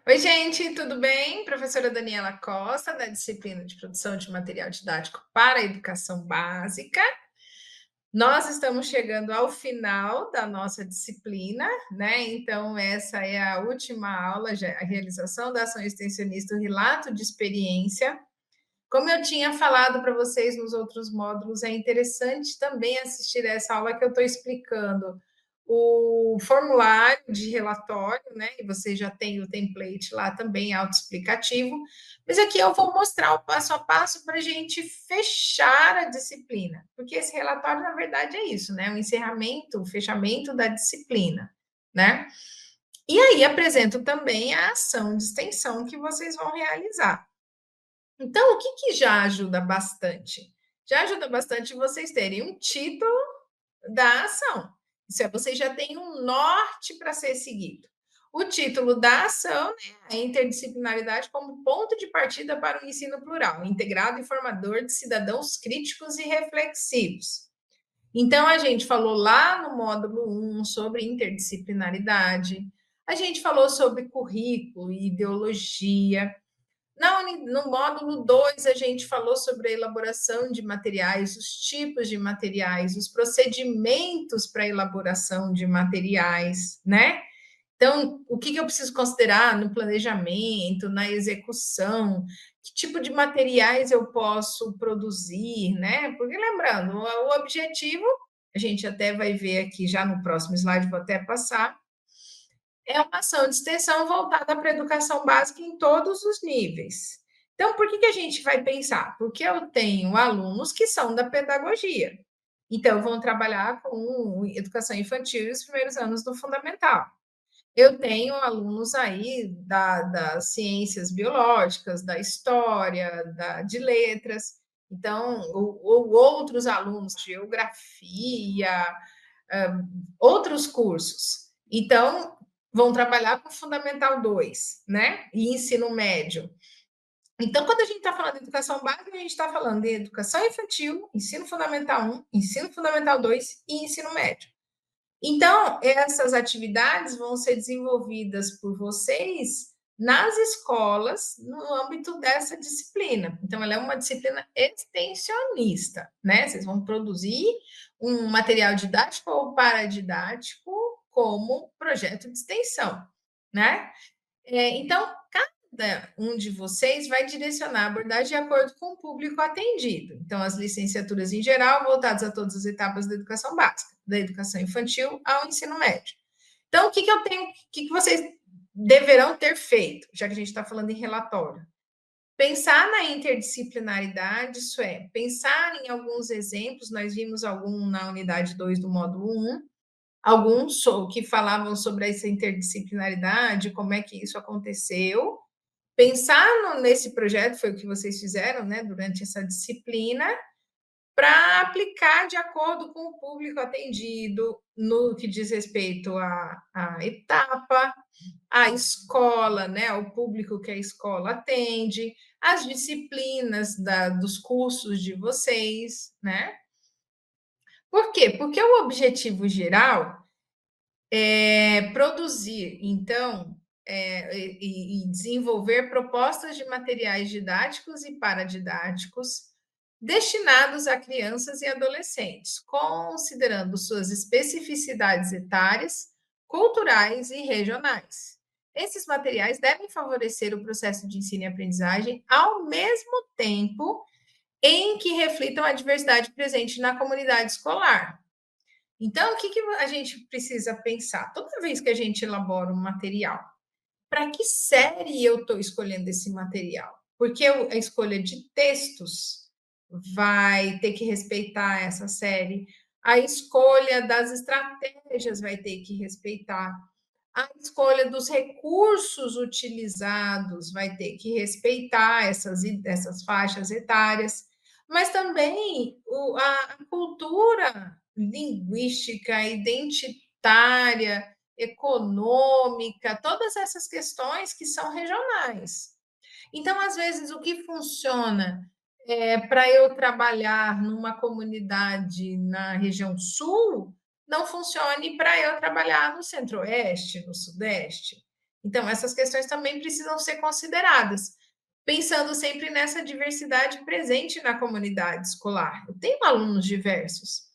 Oi, gente, tudo bem? Professora Daniela Costa, da disciplina de produção de material didático para a educação básica. Nós estamos chegando ao final da nossa disciplina, né? Então, essa é a última aula, a realização da ação extensionista, o relato de experiência. Como eu tinha falado para vocês nos outros módulos, é interessante também assistir essa aula que eu estou explicando o formulário de relatório, né? E você já tem o template lá também autoexplicativo. Mas aqui eu vou mostrar o passo a passo para a gente fechar a disciplina, porque esse relatório, na verdade, é isso, né? O encerramento, o fechamento da disciplina, né? E aí apresento também a ação de extensão que vocês vão realizar. Então, o que, que já ajuda bastante? Já ajuda bastante vocês terem um título da ação. Isso é, vocês já têm um norte para ser seguido. O título da ação, né, é a interdisciplinaridade como ponto de partida para o ensino plural, integrado e formador de cidadãos críticos e reflexivos. Então, a gente falou lá no módulo 1 sobre interdisciplinaridade, a gente falou sobre currículo e ideologia, no módulo 2, a gente falou sobre a elaboração de materiais, os tipos de materiais, os procedimentos para a elaboração de materiais, né? Então, o que eu preciso considerar no planejamento, na execução, que tipo de materiais eu posso produzir, né? Porque lembrando, o objetivo, a gente até vai ver aqui já no próximo slide, vou até passar, é uma ação de extensão voltada para a educação básica em todos os níveis. Então, por que a gente vai pensar? Porque eu tenho alunos que são da pedagogia, então vão trabalhar com educação infantil e os primeiros anos do fundamental. Eu tenho alunos aí das ciências biológicas, da história, de letras, então, ou outros alunos, geografia, outros cursos. Então, vão trabalhar com Fundamental 2, né? E ensino médio. Então, quando a gente está falando de educação básica, a gente está falando de educação infantil, ensino fundamental 1, ensino fundamental 2 e ensino médio. Então, essas atividades vão ser desenvolvidas por vocês nas escolas no âmbito dessa disciplina. Então, ela é uma disciplina extensionista, né? Vocês vão produzir um material didático ou paradidático como projeto de extensão, né? Então, cada um de vocês vai direcionar a abordagem de acordo com o público atendido. Então, as licenciaturas em geral, voltadas a todas as etapas da educação básica, da educação infantil ao ensino médio. Então, o que eu tenho, o que vocês deverão ter feito, já que a gente está falando em relatório? Pensar na interdisciplinaridade, isso é, pensar em alguns exemplos, nós vimos algum na unidade 2 do módulo 1, alguns que falavam sobre essa interdisciplinaridade, como é que isso aconteceu. Pensar nesse projeto, foi o que vocês fizeram, né, durante essa disciplina, para aplicar de acordo com o público atendido, no que diz respeito à etapa, à escola, né, o público que a escola atende, as disciplinas dos cursos de vocês, né? Por quê? Porque o objetivo geral é produzir, então, e desenvolver propostas de materiais didáticos e paradidáticos destinados a crianças e adolescentes, considerando suas especificidades etárias, culturais e regionais. Esses materiais devem favorecer o processo de ensino e aprendizagem ao mesmo tempo em que reflitam a diversidade presente na comunidade escolar. Então, o que a gente precisa pensar? Toda vez que a gente elabora um material, para que série eu estou escolhendo esse material? Porque a escolha de textos vai ter que respeitar essa série, a escolha das estratégias vai ter que respeitar, a escolha dos recursos utilizados vai ter que respeitar essas faixas etárias, mas também a cultura linguística, identitária, econômica, todas essas questões que são regionais. Então, às vezes, o que funciona para eu trabalhar numa comunidade na região sul, não funcione para eu trabalhar no centro-oeste, no sudeste. Então, essas questões também precisam ser consideradas, pensando sempre nessa diversidade presente na comunidade escolar. Eu tenho alunos diversos.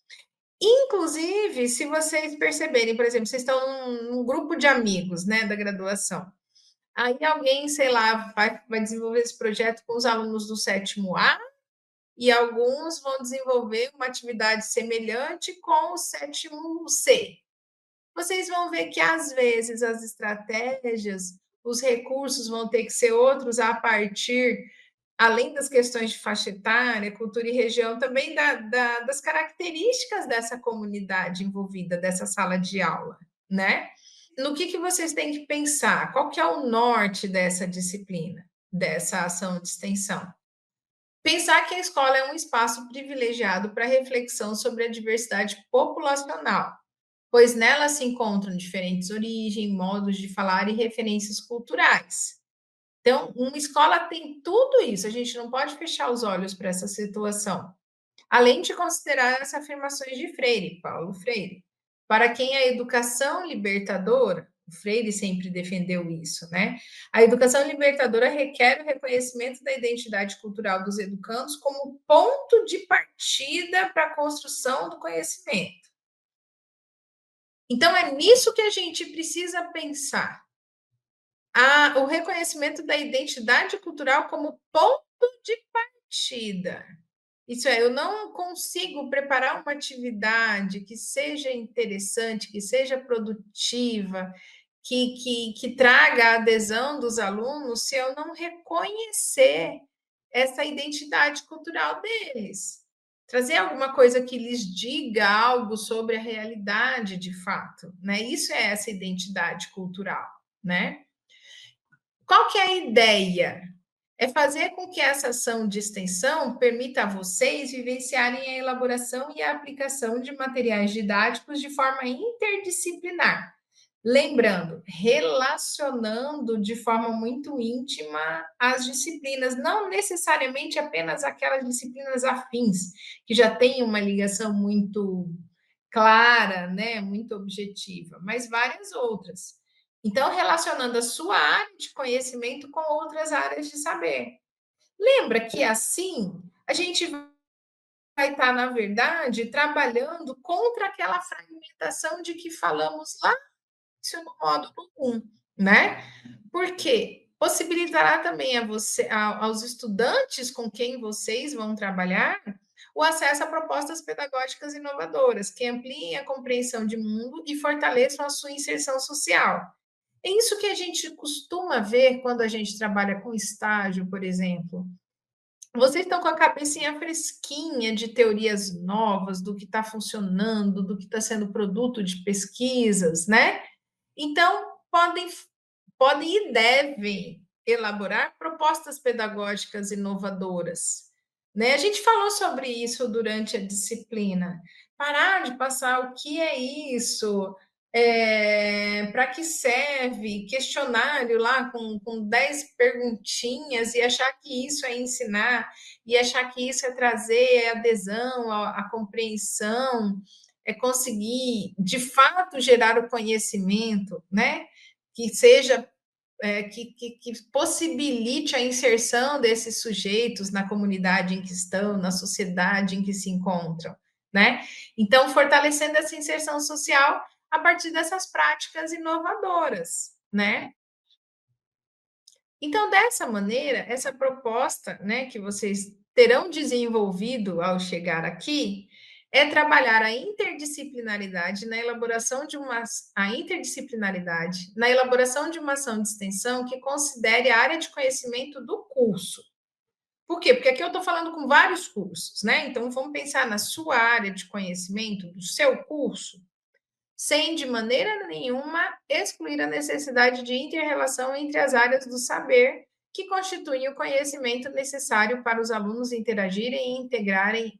Inclusive, se vocês perceberem, por exemplo, vocês estão num grupo de amigos, né, da graduação. Aí alguém, sei lá, vai desenvolver esse projeto com os alunos do sétimo A e alguns vão desenvolver uma atividade semelhante com o sétimo C. Vocês vão ver que, às vezes, as estratégias, os recursos vão ter que ser outros a partir, além das questões de faixa etária, cultura e região, também das características dessa comunidade envolvida, dessa sala de aula, né? No que vocês têm que pensar? Qual que é o norte dessa disciplina, dessa ação de extensão? Pensar que a escola é um espaço privilegiado para reflexão sobre a diversidade populacional, pois nela se encontram diferentes origens, modos de falar e referências culturais. Então, uma escola tem tudo isso, a gente não pode fechar os olhos para essa situação. Além de considerar as afirmações de Freire, Paulo Freire, para quem a educação libertadora, o Freire sempre defendeu isso, né? A educação libertadora requer o reconhecimento da identidade cultural dos educandos como ponto de partida para a construção do conhecimento. Então, é nisso que a gente precisa pensar. O reconhecimento da identidade cultural como ponto de partida. Isso é, eu não consigo preparar uma atividade que seja interessante, que seja produtiva, que traga a adesão dos alunos, se eu não reconhecer essa identidade cultural deles. Trazer alguma coisa que lhes diga algo sobre a realidade de fato, né? Isso é essa identidade cultural, né? Qual que é a ideia? É fazer com que essa ação de extensão permita a vocês vivenciarem a elaboração e a aplicação de materiais didáticos de forma interdisciplinar. Lembrando, relacionando de forma muito íntima as disciplinas, não necessariamente apenas aquelas disciplinas afins, que já têm uma ligação muito clara, né, muito objetiva, mas várias outras. Então, relacionando a sua área de conhecimento com outras áreas de saber. Lembra que assim a gente vai estar, na verdade, trabalhando contra aquela fragmentação de que falamos lá no módulo 1, né? Porque possibilitará também a você, aos estudantes com quem vocês vão trabalhar, o acesso a propostas pedagógicas inovadoras, que ampliem a compreensão de mundo e fortaleçam a sua inserção social. É isso que a gente costuma ver quando a gente trabalha com estágio, por exemplo. Vocês estão com a cabecinha fresquinha de teorias novas, do que está funcionando, do que está sendo produto de pesquisas, né? Então, podem e devem elaborar propostas pedagógicas inovadoras. Né? A gente falou sobre isso durante a disciplina. Parar de passar o que é isso, para que serve, questionário lá com 10 perguntinhas e achar que isso é ensinar, e achar que isso é trazer adesão, a compreensão, é conseguir de fato gerar o conhecimento, né? Que seja que possibilite a inserção desses sujeitos na comunidade em que estão, na sociedade em que se encontram, né? Então, fortalecendo essa inserção social a partir dessas práticas inovadoras, né? Então, dessa maneira, essa proposta, né, que vocês terão desenvolvido ao chegar aqui, é trabalhar a interdisciplinaridade na elaboração de uma ação de extensão que considere a área de conhecimento do curso. Por quê? Porque aqui eu estou falando com vários cursos, né? Então, vamos pensar na sua área de conhecimento, do seu curso, sem de maneira nenhuma excluir a necessidade de inter-relação entre as áreas do saber que constituem o conhecimento necessário para os alunos interagirem e integrarem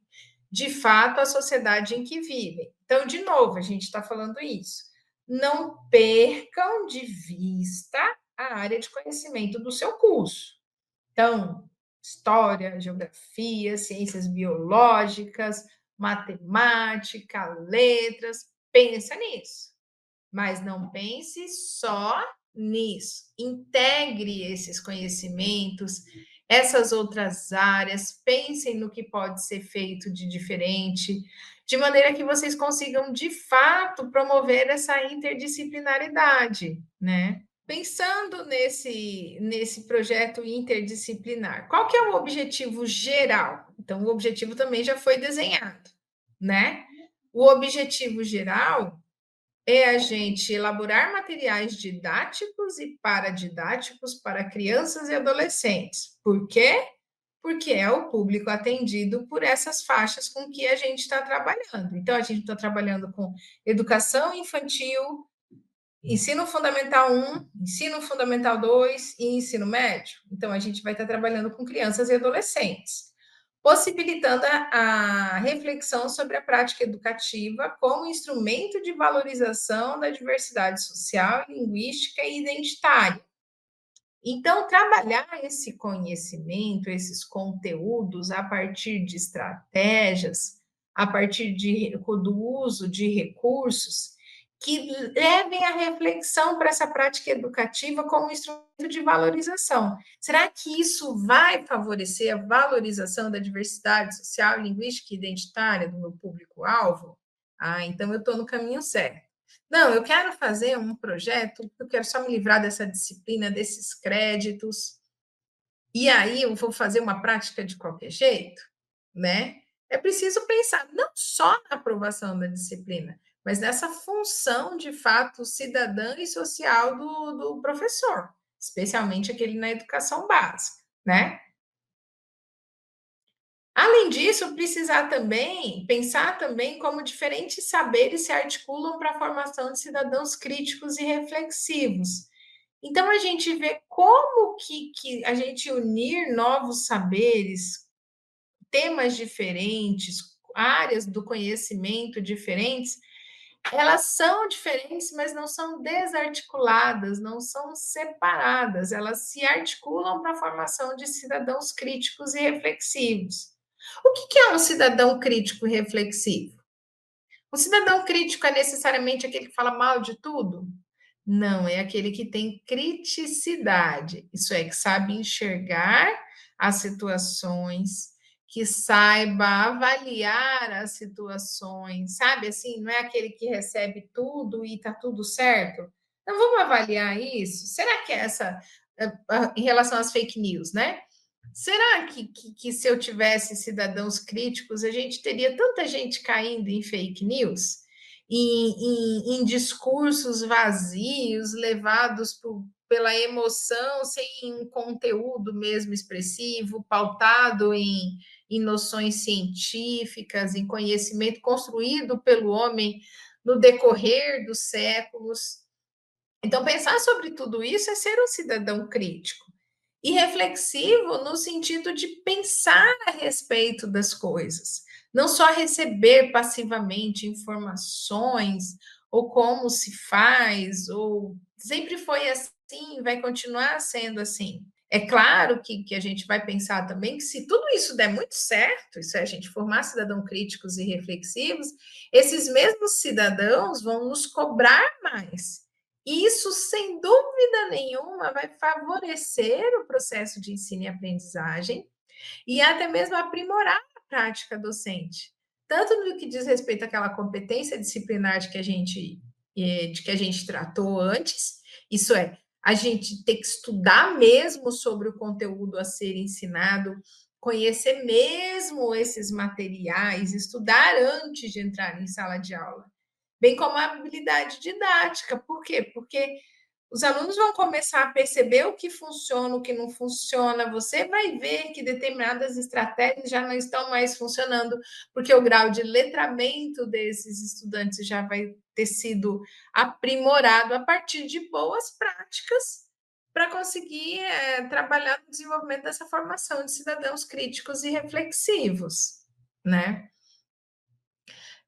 de fato a sociedade em que vivem. Então, de novo, a gente está falando isso. Não percam de vista a área de conhecimento do seu curso. Então, história, geografia, ciências biológicas, matemática, letras, pensa nisso. Mas não pense só nisso. Integre esses conhecimentos, essas outras áreas, pensem no que pode ser feito de diferente, de maneira que vocês consigam, de fato, promover essa interdisciplinaridade, né? Pensando nesse projeto interdisciplinar, qual que é o objetivo geral? Então, o objetivo também já foi desenhado, né? O objetivo geral é a gente elaborar materiais didáticos e paradidáticos para crianças e adolescentes. Por quê? Porque é o público atendido por essas faixas com que a gente está trabalhando. Então, a gente está trabalhando com educação infantil, ensino fundamental 1, ensino fundamental 2 e ensino médio. Então, a gente vai estar trabalhando com crianças e adolescentes, possibilitando a reflexão sobre a prática educativa como instrumento de valorização da diversidade social, linguística e identitária. Então, trabalhar esse conhecimento, esses conteúdos, a partir de estratégias, a partir do uso de recursos que levem a reflexão para essa prática educativa como instrumento de valorização. Será que isso vai favorecer a valorização da diversidade social, linguística e identitária do meu público-alvo? Ah, então eu estou no caminho certo. Não, eu quero fazer um projeto, eu quero só me livrar dessa disciplina, desses créditos, e aí eu vou fazer uma prática de qualquer jeito, né? É preciso pensar não só na aprovação da disciplina, mas nessa função de fato cidadã e social do professor, especialmente aquele na educação básica, né? Além disso, precisar também pensar também como diferentes saberes se articulam para a formação de cidadãos críticos e reflexivos. Então, a gente vê como que a gente unir novos saberes, temas diferentes, áreas do conhecimento diferentes, elas são diferentes, mas não são desarticuladas, não são separadas, elas se articulam para a formação de cidadãos críticos e reflexivos. O que é um cidadão crítico e reflexivo? O cidadão crítico é necessariamente aquele que fala mal de tudo? Não, é aquele que tem criticidade, isso é, que sabe enxergar as situações, que saiba avaliar as situações, sabe assim, não é aquele que recebe tudo e está tudo certo. Então, vamos avaliar isso? Será que é essa, em relação às fake news, né? Será que se eu tivesse cidadãos críticos, a gente teria tanta gente caindo em fake news? Em discursos vazios, levados pela emoção, sem um conteúdo mesmo expressivo, pautado em noções científicas, em conhecimento construído pelo homem no decorrer dos séculos. Então, pensar sobre tudo isso é ser um cidadão crítico e reflexivo no sentido de pensar a respeito das coisas, não só receber passivamente informações ou como se faz, ou sempre foi assim, vai continuar sendo assim. É claro que a gente vai pensar também que se tudo isso der muito certo, isso é a gente formar cidadãos críticos e reflexivos, esses mesmos cidadãos vão nos cobrar mais. Isso, sem dúvida nenhuma, vai favorecer o processo de ensino e aprendizagem e até mesmo aprimorar a prática docente, tanto no que diz respeito àquela competência disciplinar de que a gente tratou antes, isso é, a gente ter que estudar mesmo sobre o conteúdo a ser ensinado, conhecer mesmo esses materiais, estudar antes de entrar em sala de aula, bem como a habilidade didática. Por quê? Porque os alunos vão começar a perceber o que funciona, o que não funciona. Você vai ver que determinadas estratégias já não estão mais funcionando, porque o grau de letramento desses estudantes já vai ter sido aprimorado a partir de boas práticas para conseguir trabalhar no desenvolvimento dessa formação de cidadãos críticos e reflexivos, né?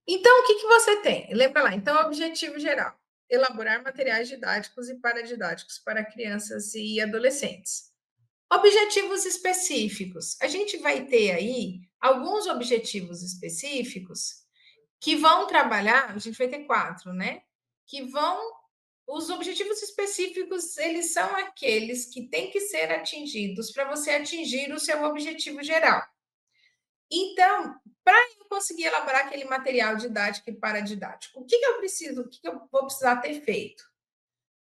Então, o que, que você tem? Lembra lá, então, objetivo geral: elaborar materiais didáticos e paradidáticos para crianças e adolescentes. Objetivos específicos. A gente vai ter aí alguns objetivos específicos que vão trabalhar, a gente vai ter quatro, né? Que vão Os objetivos específicos, eles são aqueles que têm que ser atingidos para você atingir o seu objetivo geral. Então, para eu conseguir elaborar aquele material didático e paradidático, o que eu preciso, o que eu vou precisar ter feito?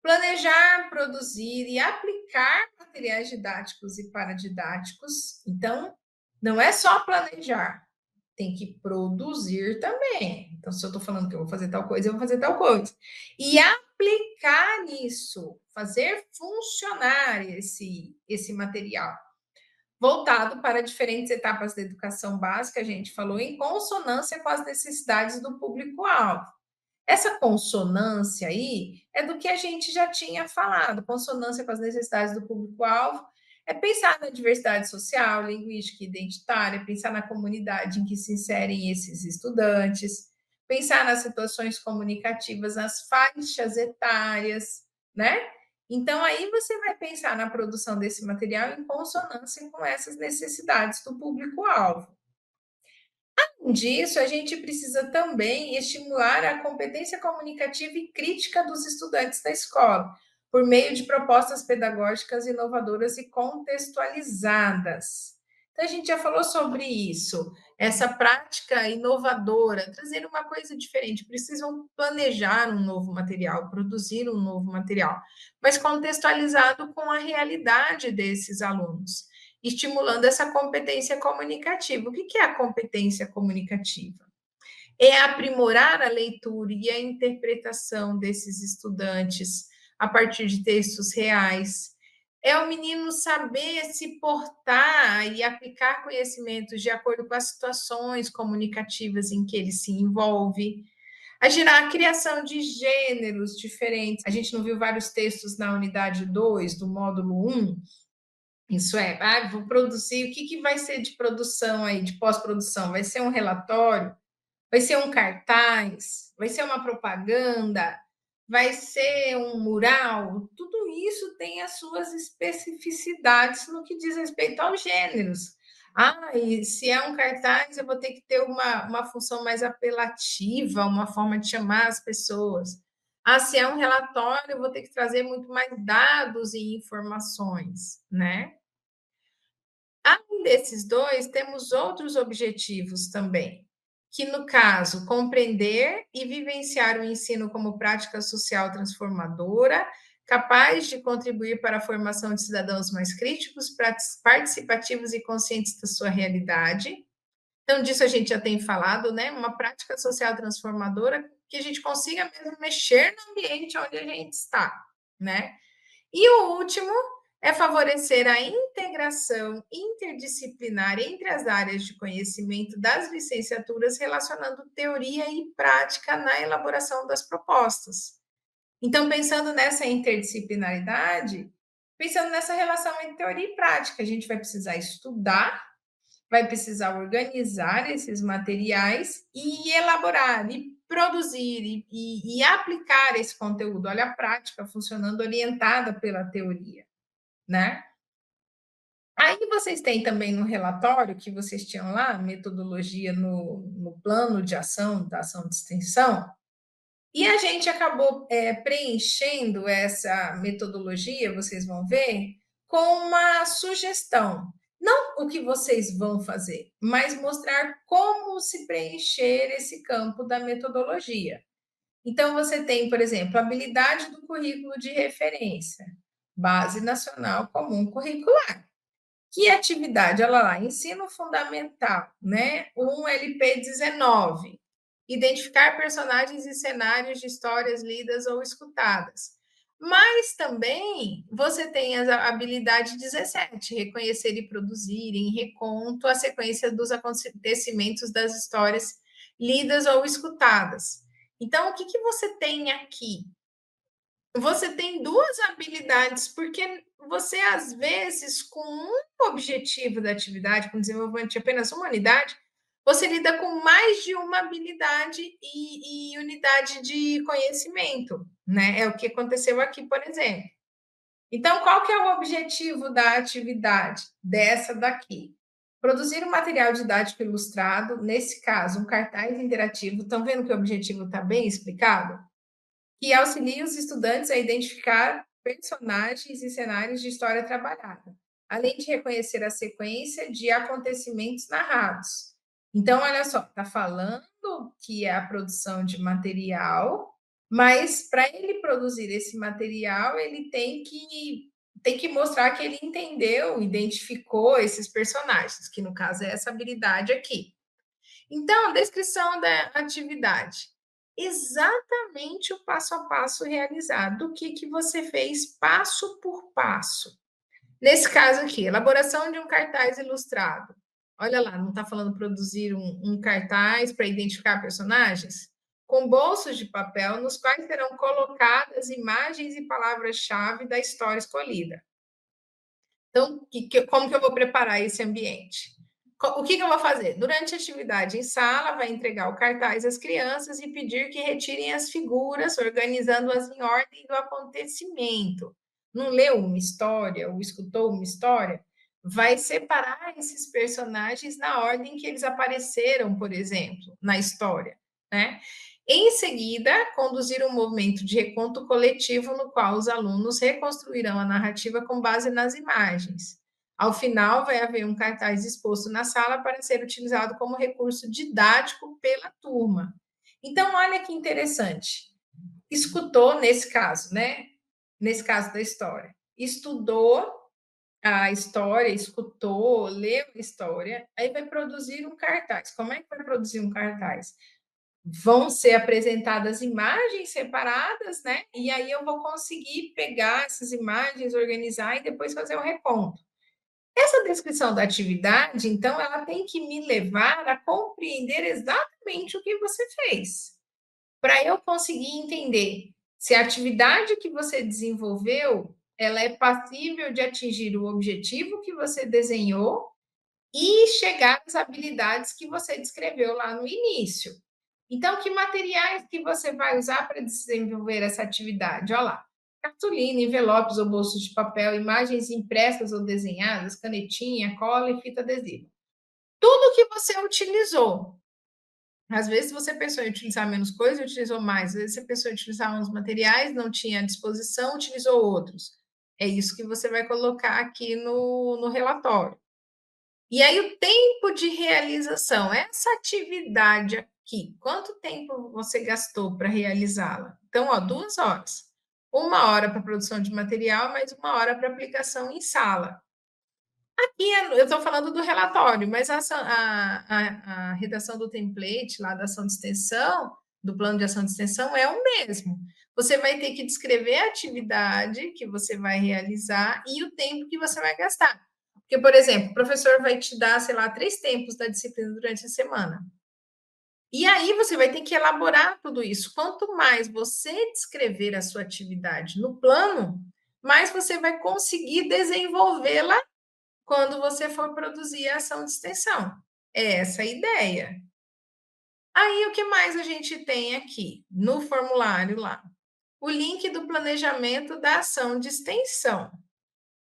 Planejar, produzir e aplicar materiais didáticos e paradidáticos. Então, não é só planejar, tem que produzir também. Então, se eu estou falando que eu vou fazer tal coisa, eu vou fazer tal coisa. E aplicar isso, fazer funcionar esse material, voltado para diferentes etapas da educação básica, a gente falou, em consonância com as necessidades do público-alvo. Essa consonância aí é do que a gente já tinha falado, consonância com as necessidades do público-alvo, é pensar na diversidade social, linguística e identitária, pensar na comunidade em que se inserem esses estudantes, pensar nas situações comunicativas, nas faixas etárias, né? Então, aí você vai pensar na produção desse material em consonância com essas necessidades do público-alvo. Disso, a gente precisa também estimular a competência comunicativa e crítica dos estudantes da escola, por meio de propostas pedagógicas inovadoras e contextualizadas. Então, a gente já falou sobre isso, essa prática inovadora, trazer uma coisa diferente. Precisam planejar um novo material, produzir um novo material, mas contextualizado com a realidade desses alunos, estimulando essa competência comunicativa. O que é a competência comunicativa? É aprimorar a leitura e a interpretação desses estudantes a partir de textos reais. É o menino saber se portar e aplicar conhecimentos de acordo com as situações comunicativas em que ele se envolve. A gerar a criação de gêneros diferentes. A gente não viu vários textos na unidade 2 do módulo 1. Isso é, vou produzir, o que vai ser de produção aí, de pós-produção? Vai ser um relatório? Vai ser um cartaz? Vai ser uma propaganda? Vai ser um mural? Tudo isso tem as suas especificidades no que diz respeito aos gêneros. E se é um cartaz, eu vou ter que ter uma função mais apelativa, uma forma de chamar as pessoas. Se é um relatório, eu vou ter que trazer muito mais dados e informações, né? Além desses dois, temos outros objetivos também, que no caso, compreender e vivenciar o ensino como prática social transformadora, capaz de contribuir para a formação de cidadãos mais críticos, participativos e conscientes da sua realidade. Então, disso a gente já tem falado, né? Uma prática social transformadora que a gente consiga mesmo mexer no ambiente onde a gente está, né? E o último é favorecer a integração interdisciplinar entre as áreas de conhecimento das licenciaturas, relacionando teoria e prática na elaboração das propostas. Então, pensando nessa interdisciplinaridade, pensando nessa relação entre teoria e prática, a gente vai precisar estudar, vai precisar organizar esses materiais e elaborar e produzir e aplicar esse conteúdo. Olha a prática funcionando orientada pela teoria, né? Aí vocês têm também no relatório que vocês tinham lá, metodologia no plano de ação, da ação de extensão, e a gente acabou preenchendo essa metodologia, vocês vão ver, com uma sugestão. Não o que vocês vão fazer, mas mostrar como se preencher esse campo da metodologia. Então, você tem, por exemplo, habilidade do currículo de referência, Base Nacional Comum Curricular. Que atividade? Olha lá, ensino fundamental, né? 1LP19. Identificar personagens e cenários de histórias lidas ou escutadas. Mas também você tem a habilidade 17, reconhecer e produzir em reconto a sequência dos acontecimentos das histórias lidas ou escutadas. Então, o que você tem aqui? Você tem duas habilidades, porque você, às vezes, com um objetivo da atividade, com desenvolvimento de apenas uma unidade, você lida com mais de uma habilidade e unidade de conhecimento, né? É o que aconteceu aqui, por exemplo. Então, qual que é o objetivo da atividade dessa daqui? Produzir um material didático ilustrado, nesse caso, um cartaz interativo. Estão vendo que o objetivo está bem explicado? que auxilia os estudantes a identificar personagens e cenários de história trabalhada, além de reconhecer a sequência de acontecimentos narrados. Então, olha só, está falando que é a produção de material, mas para ele produzir esse material, ele tem que mostrar que ele entendeu, identificou esses personagens, que no caso é essa habilidade aqui. Então, a descrição da atividade. Exatamente o passo a passo realizado. O que você fez passo por passo. Nesse caso aqui, elaboração de um cartaz ilustrado. Olha lá, não está falando produzir um cartaz para identificar personagens? Com bolsos de papel nos quais serão colocadas imagens e palavras-chave da história escolhida. Então, como que eu vou preparar esse ambiente? O que eu vou fazer? Durante a atividade em sala, vai entregar o cartaz às crianças e pedir que retirem as figuras, organizando-as em ordem do acontecimento. Não leu uma história ou escutou uma história? Vai separar esses personagens na ordem que eles apareceram, por exemplo, na história, né? Em seguida, conduzir um movimento de reconto coletivo no qual os alunos reconstruirão a narrativa com base nas imagens. Ao final, vai haver um cartaz exposto na sala para ser utilizado como recurso didático pela turma. Então, olha que interessante. Escutou nesse caso, né? Nesse caso da história. Estudou a história, escutou, leu a história, aí vai produzir um cartaz. Como é que vai produzir um cartaz? Vão ser apresentadas imagens separadas, né? E aí eu vou conseguir pegar essas imagens, organizar e depois fazer o reconto. Essa descrição da atividade, então, ela tem que me levar a compreender exatamente o que você fez, para eu conseguir entender se a atividade que você desenvolveu, ela é passível de atingir o objetivo que você desenhou e chegar às habilidades que você descreveu lá no início. Então, que materiais que você vai usar para desenvolver essa atividade? Olha lá, cartolina, envelopes ou bolsos de papel, imagens impressas ou desenhadas, canetinha, cola e fita adesiva. Tudo que você utilizou. Às vezes você pensou em utilizar menos coisa e utilizou mais. Às vezes você pensou em utilizar uns materiais, não tinha à disposição, utilizou outros. É isso que você vai colocar aqui no relatório. E aí, o tempo de realização, essa atividade aqui, quanto tempo você gastou para realizá-la? Então, ó, 2 horas. 1 hora para produção de material, mais 1 hora para aplicação em sala. Aqui eu estou falando do relatório, mas a redação do template lá da ação de extensão, do plano de ação de extensão, é o mesmo. Você vai ter que descrever a atividade que você vai realizar e o tempo que você vai gastar. Porque, por exemplo, o professor vai te dar, sei lá, 3 tempos da disciplina durante a semana. E aí você vai ter que elaborar tudo isso. Quanto mais você descrever a sua atividade no plano, mais você vai conseguir desenvolvê-la quando você for produzir a ação de extensão. É essa a ideia. Aí, o que mais a gente tem aqui no formulário lá? O link do planejamento da ação de extensão.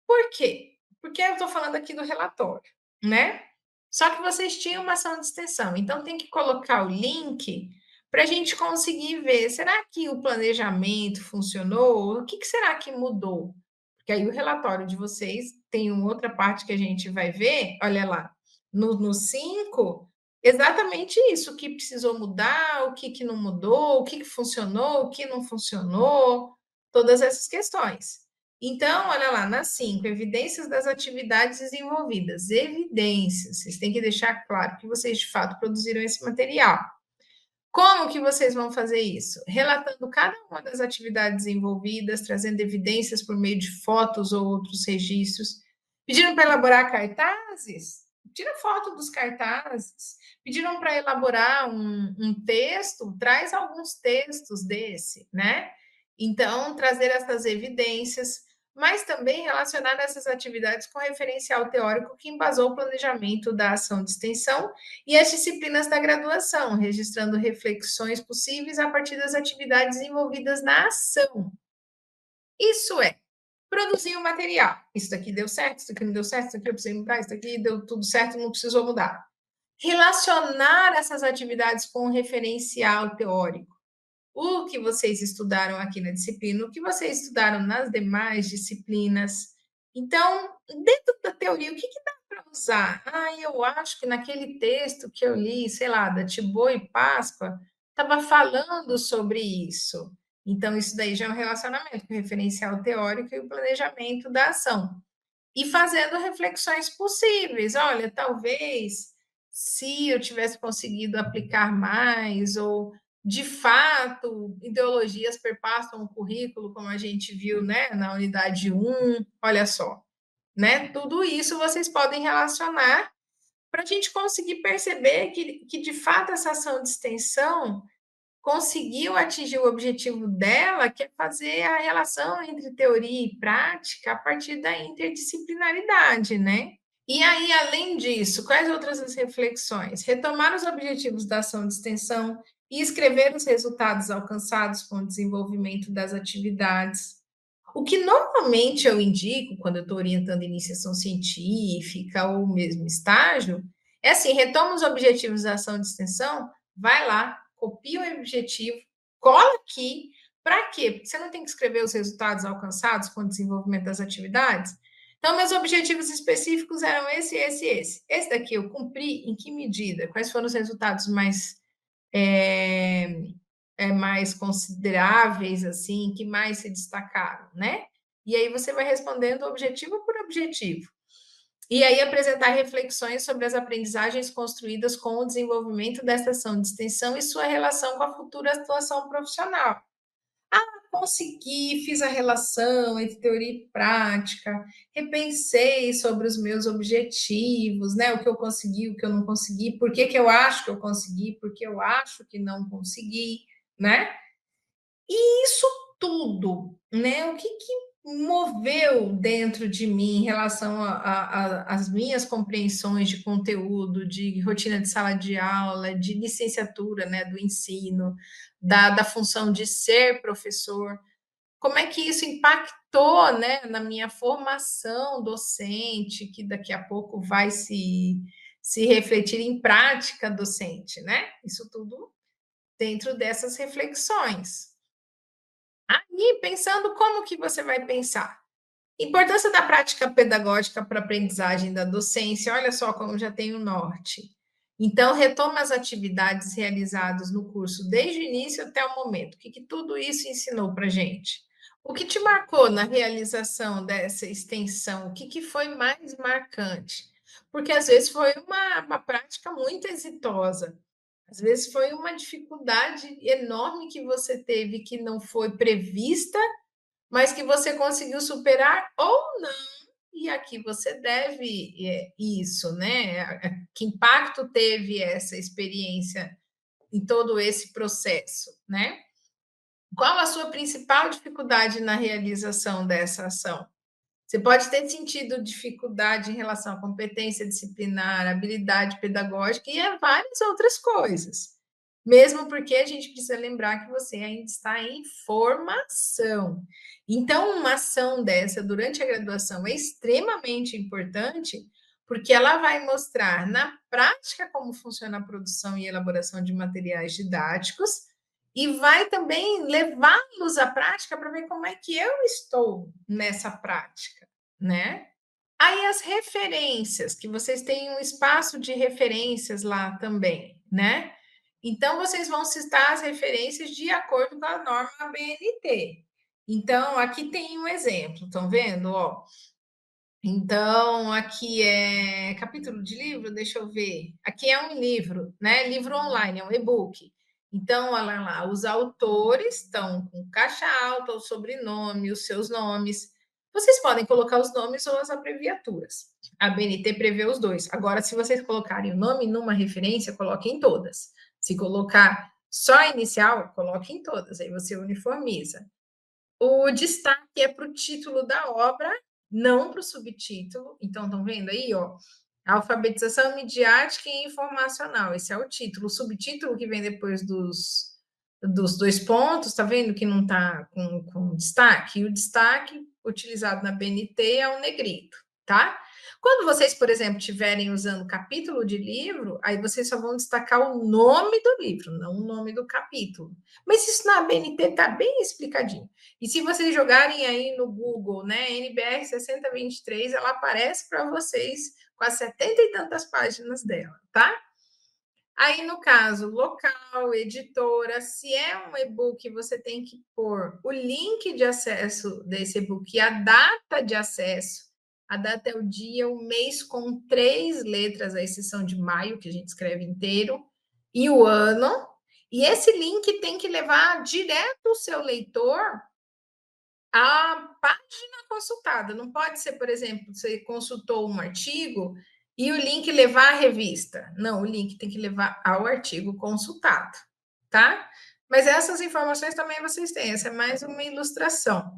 Por quê? Porque eu estou falando aqui do relatório, né? Só que vocês tinham uma ação de extensão, então tem que colocar o link para a gente conseguir ver, será que o planejamento funcionou? O que será que mudou? Porque aí o relatório de vocês tem uma outra parte que a gente vai ver, olha lá, no 5, exatamente isso, o que precisou mudar, o que não mudou, o que funcionou, o que não funcionou, todas essas questões. Então, olha lá, na 5, evidências das atividades desenvolvidas. Evidências. Vocês têm que deixar claro que vocês, de fato, produziram esse material. Como que vocês vão fazer isso? Relatando cada uma das atividades envolvidas, trazendo evidências por meio de fotos ou outros registros. Pediram para elaborar cartazes? Tira foto dos cartazes. Pediram para elaborar um texto? Traz alguns textos desse, né? Então, trazer essas evidências, mas também relacionar essas atividades com o referencial teórico que embasou o planejamento da ação de extensão e as disciplinas da graduação, registrando reflexões possíveis a partir das atividades envolvidas na ação. Isso é produzir o material. Isso daqui deu certo, isso aqui não deu certo, isso aqui eu precisei mudar, isso aqui deu tudo certo, não precisou mudar. Relacionar essas atividades com o referencial teórico. o que vocês estudaram aqui na disciplina, o que vocês estudaram nas demais disciplinas. Então, dentro da teoria, o que dá para usar? Ah, eu acho que naquele texto que eu li, sei lá, da Tibô e Páscoa, estava falando sobre isso. Então, isso daí já é um relacionamento com o referencial teórico e o planejamento da ação. E fazendo reflexões possíveis. Olha, talvez se eu tivesse conseguido aplicar mais, ou de fato, ideologias perpassam o currículo, como a gente viu, né, na unidade 1, olha só, né? Tudo isso vocês podem relacionar para a gente conseguir perceber que, de fato, essa ação de extensão conseguiu atingir o objetivo dela, que é fazer a relação entre teoria e prática a partir da interdisciplinaridade, né? E aí, além disso, quais outras as reflexões? Retomar os objetivos da ação de extensão e escrever os resultados alcançados com o desenvolvimento das atividades. O que normalmente eu indico quando eu estou orientando iniciação científica ou mesmo estágio, é assim, retoma os objetivos da ação de extensão, vai lá, copia o objetivo, cola aqui, para quê? Porque você não tem que escrever os resultados alcançados com o desenvolvimento das atividades? Então, meus objetivos específicos eram esse, esse, esse. Esse daqui eu cumpri em que medida? Quais foram os resultados é, mais consideráveis, assim, que mais se destacaram, né? E aí você vai respondendo objetivo por objetivo. E aí apresentar reflexões sobre as aprendizagens construídas com o desenvolvimento dessa ação de extensão e sua relação com a futura atuação profissional. Consegui, fiz a relação entre teoria e prática, repensei sobre os meus objetivos, né? O que eu consegui, o que eu não consegui, por que, que eu acho que eu consegui, por que eu acho que não consegui, né? E isso tudo, né? O que moveu dentro de mim em relação às minhas compreensões de conteúdo, de rotina de sala de aula, de licenciatura, né? Do ensino, da função de ser professor, como é que isso impactou, né, na minha formação docente, que daqui a pouco vai se refletir em prática docente, né? Isso tudo dentro dessas reflexões. Aí, pensando como que você vai pensar? Importância da prática pedagógica para a aprendizagem da docência, olha só como já tem o norte. Então, retoma as atividades realizadas no curso desde o início até o momento. O que tudo isso ensinou para a gente? O que te marcou na realização dessa extensão? O que foi mais marcante? Porque às vezes foi uma prática muito exitosa, às vezes foi uma dificuldade enorme que você teve que não foi prevista, mas que você conseguiu superar ou não, e aqui você deve isso, né? Que impacto teve essa experiência em todo esse processo, né? Qual a sua principal dificuldade na realização dessa ação? Você pode ter sentido dificuldade em relação à competência disciplinar, habilidade pedagógica e a várias outras coisas. Mesmo porque a gente precisa lembrar que você ainda está em formação. Então, uma ação dessa durante a graduação é extremamente importante, porque ela vai mostrar na prática como funciona a produção e elaboração de materiais didáticos e vai também levá-los à prática para ver como é que eu estou nessa prática, né? Aí as referências, que vocês têm um espaço de referências lá também, né? Então, vocês vão citar as referências de acordo com a norma ABNT. Então, aqui tem um exemplo, estão vendo? Ó, então, aqui é capítulo de livro, deixa eu ver. Aqui é um livro, né? Livro online, é um e-book. Então, olha lá, os autores estão com caixa alta, o sobrenome, os seus nomes. Vocês podem colocar os nomes ou as abreviaturas. A BNT prevê os dois. Agora, se vocês colocarem o nome numa referência, coloquem todas. Se colocar só a inicial, coloquem todas. Aí você uniformiza. O destaque é para o título da obra, não para o subtítulo. Então, estão vendo aí, ó? Alfabetização midiática e informacional. Esse é o título. O subtítulo que vem depois dos dois pontos, tá vendo que não está com destaque? E o destaque utilizado na BNT é o negrito, tá? Quando vocês, por exemplo, estiverem usando capítulo de livro, aí vocês só vão destacar o nome do livro, não o nome do capítulo. Mas isso na BNT está bem explicadinho. E se vocês jogarem aí no Google, né, NBR 6023, ela aparece para vocês com as 70 e tantas páginas dela, tá? Aí, no caso, local, editora, se é um e-book, você tem que pôr o link de acesso desse e-book e a data de acesso. A data é o dia, o mês com 3 letras, a exceção de maio, que a gente escreve inteiro, e o ano. E esse link tem que levar direto o seu leitor à página consultada. Não pode ser, por exemplo, você consultou um artigo e o link levar à revista. Não, o link tem que levar ao artigo consultado, tá? Mas essas informações também vocês têm, essa é mais uma ilustração.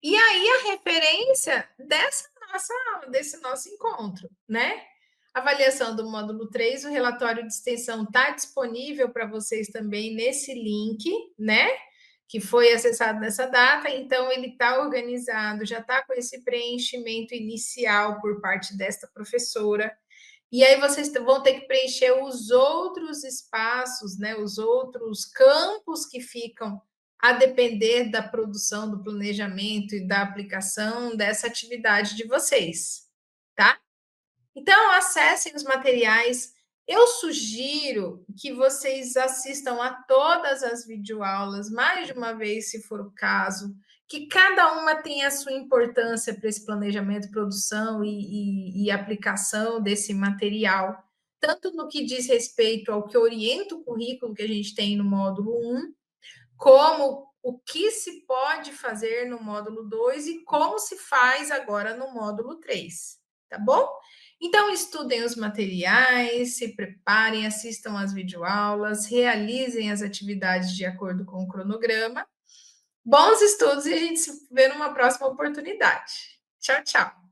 E aí a referência desse nosso encontro, né? Avaliação do módulo 3, o relatório de extensão está disponível para vocês também nesse link, né? Que foi acessado nessa data, então ele está organizado, já está com esse preenchimento inicial por parte desta professora. E aí vocês vão ter que preencher os outros espaços, né? Os outros campos que ficam a depender da produção, do planejamento e da aplicação dessa atividade de vocês, tá? Então, acessem os materiais. Eu sugiro que vocês assistam a todas as videoaulas, mais de uma vez, se for o caso, que cada uma tenha a sua importância para esse planejamento, produção e aplicação desse material, tanto no que diz respeito ao que orienta o currículo que a gente tem no módulo 1, como o que se pode fazer no módulo 2 e como se faz agora no módulo 3, tá bom? Então, estudem os materiais, se preparem, assistam às videoaulas, realizem as atividades de acordo com o cronograma. Bons estudos e a gente se vê numa próxima oportunidade. Tchau, tchau.